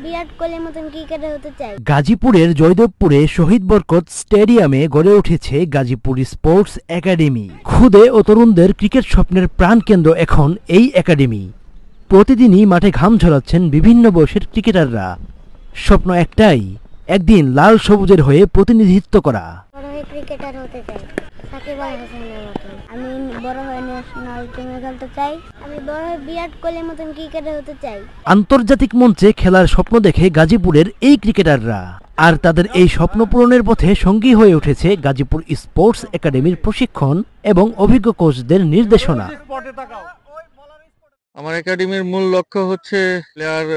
বিরাট কোহলির মতন ক্রিকেটার হতে চাই। গাজীপুরের জয়দেবপুরে শহীদ বরকত স্টেডিয়ামে গড়ে উঠেছে গাজীপুর স্পোর্টস একাডেমি। খুদে ও তরুণদের ক্রিকেট স্বপ্নের প্রাণকেন্দ্র এখন এই একাডেমি। প্রতিদিনই মাঠে ঘাম ঝরাচ্ছেন বিভিন্ন বয়সের ক্রিকেটাররা। স্বপ্ন একটাই, একদিন লাল সবুজের হয়ে প্রতিনিধিত্ব করা। বড় হয়ে ক্রিকেটার হতে চাই, সাকিব আল হাসানের মতন। আমি বড় হয়ে ন্যাশনাল টিমে খেলতে চাই। আমি বড় হয়ে বিরাট কোহলির মতন ক্রিকেটার হতে চাই। আন্তর্জাতিক মঞ্চে খেলার স্বপ্ন দেখে গাজীপুরের এই ক্রিকেটাররা, আর তাদের এই স্বপ্ন পূরণের পথে সঙ্গী হয়ে উঠেছে গাজীপুর স্পোর্টস একাডেমির প্রশিক্ষণ এবং অভিজ্ঞ কোচদের নির্দেশনা। আমার একাডেমির মূল লক্ষ্য হচ্ছে প্লেয়ার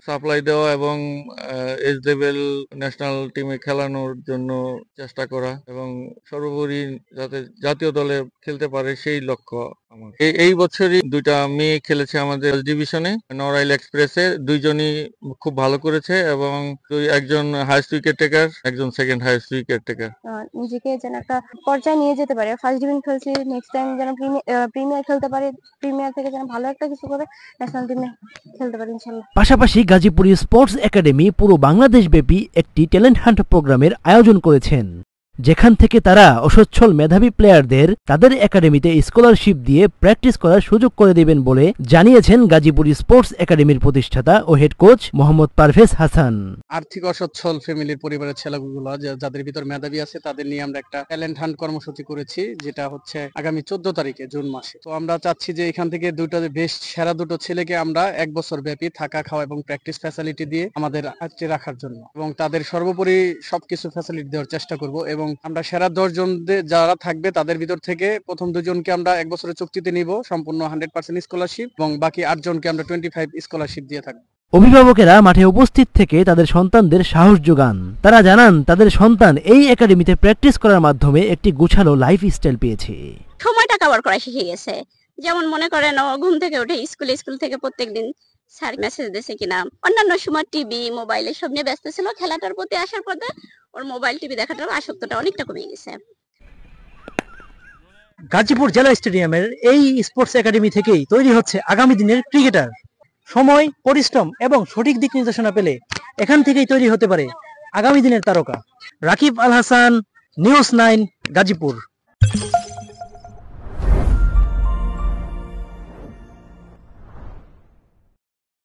সাপ্লাই দেওয়া এবং এজ লেভেল ন্যাশনাল টিমে খেলানোর জন্য চেষ্টা করা এবং সর্বোপরি যাতে জাতীয় দলে খেলতে পারে সেই লক্ষ্য আমার। এই বছরই দুইটা মেয়ে খেলেছে আমাদের ডিভিশনে, নড়াইল এক্সপ্রেসে। দুইজনই খুব ভালো করেছে এবং একজন হাইস্ট উইকেট টেকার, একজন সেকেন্ড হাইস্ট উইকেট টেকার। নিজেকে যেন একটা পর্যায়ে নিয়ে যেতে পারে। ফার্স্ট ডিভিশন খেলছি, নেক্সট টাইম যেন প্রিমিয়ার খেলতে পারে, প্রিমিয়ার থেকে যেন ভালো একটা কিছু করে ন্যাশনাল টিমে খেলতে পারে ইনশাআল্লাহ। পাশাপাশি গাজীপুর স্পোর্টস একাডেমি পুরো বাংলাদেশ ব্যাপী একটি ট্যালেন্ট হান্ট প্রোগ্রামের আয়োজন করেছেন, যেখান থেকে তারা অসচ্ছল মেধাবী প্লেয়ারদের তাদের একাডেমিতে স্কলারশিপ দিয়ে প্র্যাকটিস করার সুযোগ করে দেবেন বলে জানিয়েছেন গাজীপুর স্পোর্টস একাডেমির প্রতিষ্ঠাতা ও হেড কোচ মোহাম্মদ পারভেজ হাসান। আর্থিক অসচ্ছল ফ্যামিলির পরিবারের ছেলেগুলো যাদের ভিতর মেধাবী আছে তাদের নিয়ে আমরা একটা ট্যালেন্ট হান্ট কর্মসূচি করেছি, যেটা হচ্ছে আগামী 14 তারিখে জুন মাসে। তো আমরা চাচ্ছি যে এখান থেকে সেরা দুটো ছেলেকে আমরা 1 বছর ব্যাপী থাকা, খাওয়া এবং প্র্যাকটিস ফ্যাসিলিটি দিয়ে আমাদের আয়ত্তে রাখার জন্য এবং তাদের সর্বোপরি সবকিছু ফ্যাসিলিটি দেওয়ার চেষ্টা করব। এবং আমরা সেরা 10 জন যারা থাকবে তাদের ভিতর থেকে প্রথম 2 জনকে আমরা 1 বছরের চুক্তিতে নিব, সম্পূর্ণ 100% স্কলারশিপ, এবং বাকি 8 জনকে আমরা 25 স্কলারশিপ দিয়ে থাকবো। অভিভাবকেরা মাঠে উপস্থিত থেকে তাদের সন্তানদের সাহস যোগান। তারা জানান তাদের সন্তান এই একাডেমিতে প্র্যাকটিস করার মাধ্যমে একটি গোছালো লাইফস্টাইল পেয়েছে। সময়টা কভার করা শিখে গেছে। যেমন মনে করেন ও ঘুম থেকে উঠে স্কুল থেকে প্রত্যেকদিন স্যার মেসেজ দিয়েছে কিনা, অন্যান্য সময় টিভি মোবাইল এসব নিয়ে ব্যস্ত ছিল। খেলাটার প্রতি আসার পর ওর মোবাইল টিভি দেখাটার আসক্তটা অনেকটা কমে গেছে। গাজীপুর জেলা স্টেডিয়ামের এই স্পোর্টস একাডেমি থেকেই তৈরি হচ্ছে আগামী দিনের ক্রিকেটার। সময়, পরিশ্রম এবং সঠিক দিক নির্দেশনা পেলে এখান থেকেই তৈরি হতে পারে আগামী দিনের তারকা। রাকিব আল হাসান, নিউজ 9, গাজীপুর।